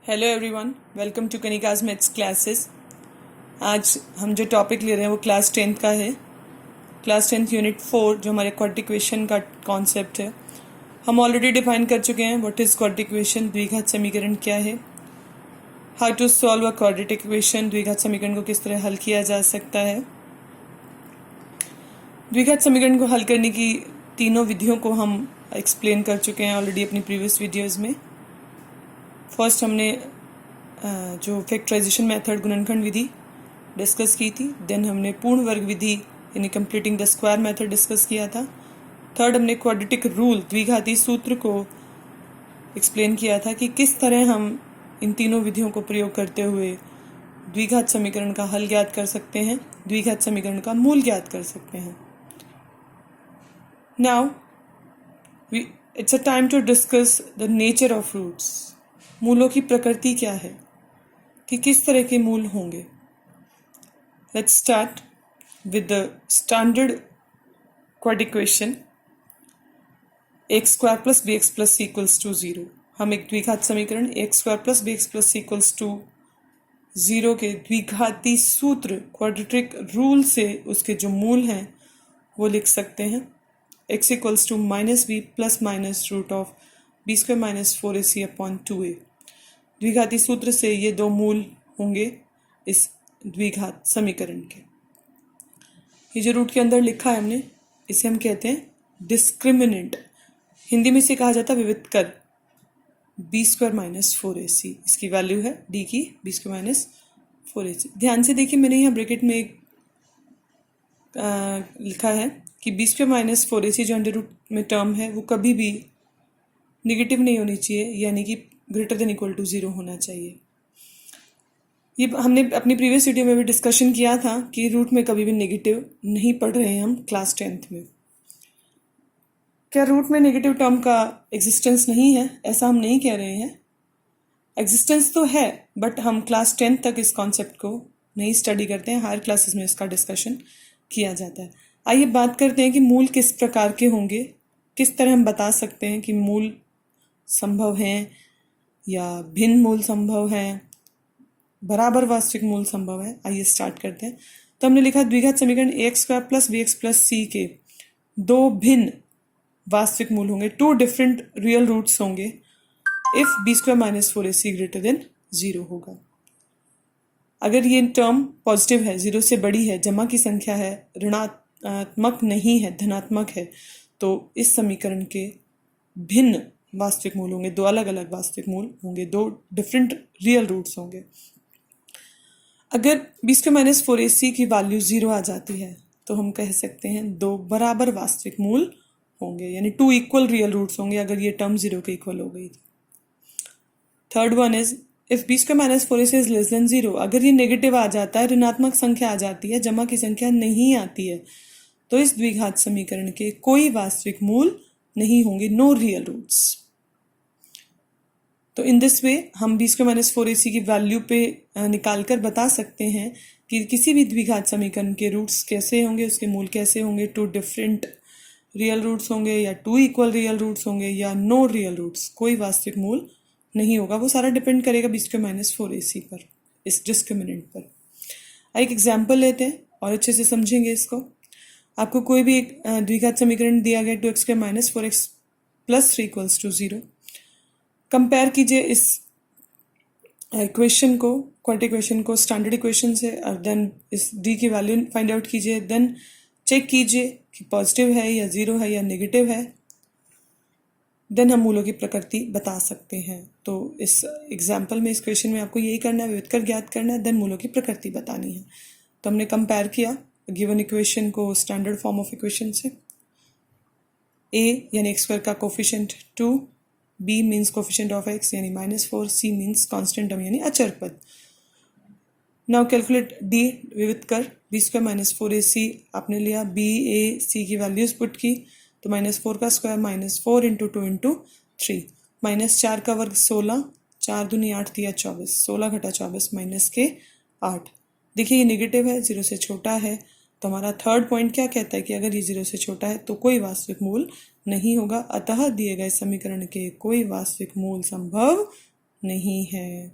Hello everyone, welcome to Kanika's maths classes. आज हम जो टॉपिक ले रहे हैं वो क्लास 10th का है। क्लास 10th यूनिट 4 जो हमारे क्वाड्रेटिक इक्वेशन का कॉन्सेप्ट है, हम ऑलरेडी डिफाइन कर चुके हैं। व्हाट इज क्वाड्रेटिक इक्वेशन, द्विघात समीकरण क्या है, how to solve a quadratic equation, द्विघात समीकरण को किस तरह हल किया जा सकता है। द्विघात समीकरण को हल करने की तीनों विधियों को हम एक्सप्लेन कर चुके हैं ऑलरेडी अपनी प्रीवियस वीडियोज़ में। फर्स्ट हमने जो फैक्टराइजेशन मेथड गुणनखंड विधि डिस्कस की थी। देन हमने पूर्ण वर्ग विधि यानी completing the square method discuss किया था। थर्ड हमने क्वाड्रेटिक रूल द्विघाती सूत्र को एक्सप्लेन किया था कि किस तरह हम इन तीनों विधियों को प्रयोग करते हुए द्विघात समीकरण का हल ज्ञात कर सकते हैं, द्विघात समीकरण का मूल ज्ञात कर सकते हैं। Now it's a time to discuss the nature of roots. मूलों की प्रकृति क्या है, कि किस तरह के मूल होंगे। Let's start with the standard quadratic equation x square plus b x plus c equals to 0। हम एक द्विघात समीकरण x square plus b x plus c equals to 0 के द्विघाती सूत्र क्वाड्रेटिक रूल से उसके जो मूल हैं वो लिख सकते हैं। X equals to minus b plus minus root of b square minus 4ac upon 2a। द्विघाती सूत्र से ये दो मूल होंगे इस द्विघात समीकरण के। ये जो रूट के अंदर लिखा है हमने, इसे हम कहते हैं डिस्क्रिमिनेंट। हिंदी में इसे कहा जाता है विविधकर, बी स्क्वायर माइनस 4ac। इसकी वैल्यू है डी की बी स्क्वायर माइनस 4ac। ध्यान से देखिए, मैंने यहाँ ब्रैकेट में एक लिखा है कि बी स्क्वायर माइनस 4ac जो अंडर रूट में टर्म है वो कभी भी निगेटिव नहीं होनी चाहिए, यानी कि ग्रेटर देन इक्वल टू 0 होना चाहिए। ये हमने अपनी प्रीवियस वीडियो में भी डिस्कशन किया था कि रूट में कभी भी नेगेटिव नहीं पढ़ रहे हैं हम क्लास 10th में। क्या रूट में नेगेटिव टर्म का एग्जिस्टेंस नहीं है? ऐसा हम नहीं कह रहे हैं। एग्जिस्टेंस तो है, बट हम क्लास 10th तक इस कॉन्सेप्ट को नहीं स्टडी करते हैं। हायर क्लासेस में इसका डिस्कशन किया जाता है। आइए बात करते हैं कि मूल किस प्रकार के होंगे, किस तरह हम बता सकते हैं कि मूल संभव हैं या भिन्न मूल संभव हैं, बराबर वास्तविक मूल संभव है। आइए स्टार्ट करते हैं। तो हमने लिखा द्विघात समीकरण x square plus b x plus c के दो भिन्न वास्तविक मूल होंगे, टू डिफरेंट रियल रूट्स होंगे if b square minus 4ac greater than 0 होगा। अगर ये टर्म पॉजिटिव है, 0 से बड़ी है, जमा की संख्या है, ऋणात्मक नहीं है, धनात्मक है, तो इस समीकरण के भिन्न वास्तविक मूल होंगे, दो अलग अलग वास्तविक मूल होंगे, दो डिफरेंट रियल रूट्स होंगे। अगर बी स्क्वायर माइनस 4ac की वैल्यू 0 आ जाती है तो हम कह सकते हैं दो बराबर वास्तविक मूल होंगे, यानी टू इक्वल रियल रूट्स होंगे अगर ये टर्म 0 के इक्वल हो गई। Third one is if b square minus 4ac is less than 0। अगर ये नेगेटिव आ जाता है, ऋणात्मक संख्या आ जाती है, जमा की संख्या नहीं आती है, तो इस द्विघात समीकरण के कोई वास्तविक मूल नहीं होंगे, नो रियल रूट्स। तो इन दिस वे हम बी स्क्वायर माइनस 4ac की वैल्यू पे निकाल कर बता सकते हैं कि किसी भी द्विघात समीकरण के रूट्स कैसे होंगे, उसके मूल कैसे होंगे, टू डिफरेंट रियल रूट्स होंगे या टू इक्वल रियल रूट्स होंगे या नो रियल रूट्स, कोई वास्तविक मूल नहीं होगा। वो सारा डिपेंड करेगा बी स्क्वायर माइनस 4ac पर, इस डिस्क्रिमिनेंट पर। एक एग्जाम्पल लेते हैं और अच्छे से समझेंगे इसको। आपको कोई भी एक द्विघात समीकरण दिया गया 2x square minus 4x plus 3 equals to 0। Compare कीजिए इस इक्वेशन को, क्वाड्रेटिक इक्वेशन को स्टैंडर्ड इक्वेशन से, और देन इस डी की वैल्यू फाइंड आउट कीजिए। देन चेक कीजिए कि पॉजिटिव है या 0 है या नेगेटिव है। देन हम मूलों की प्रकृति बता सकते हैं। तो इस एग्जाम्पल में, इस क्वेश्चन में आपको यही करना है, विविधकर ज्ञात करना है, देन मूलों की प्रकृति बतानी है। तो हमने कंपेयर किया गिवन इक्वेशन को स्टैंडर्ड फॉर्म ऑफ इक्वेशन से। a यानी एक्स स्क्वायर का coefficient 2, b means coefficient of x यानी -4, c मीन्स कांस्टेंट टर्म यानी अचर पद। नाउ कैलकुलेट d विविध कर बी स्क्वायर माइनस 4ac आपने लिया, b a c की वैल्यूज पुट की, तो -4 का स्क्वायर -4 इंटू 2 इंटू 3, -4 का वर्ग 16, 4 दूनी 8 दिया 24, 16 घटा 24 माइनस के 8। देखिए ये नेगेटिव है, 0 से छोटा है। तो हमारा थर्ड पॉइंट क्या कहता है कि अगर ये 0 से छोटा है तो कोई वास्तविक मूल नहीं होगा, अतः दिए गए समीकरण के कोई वास्तविक मूल संभव नहीं है।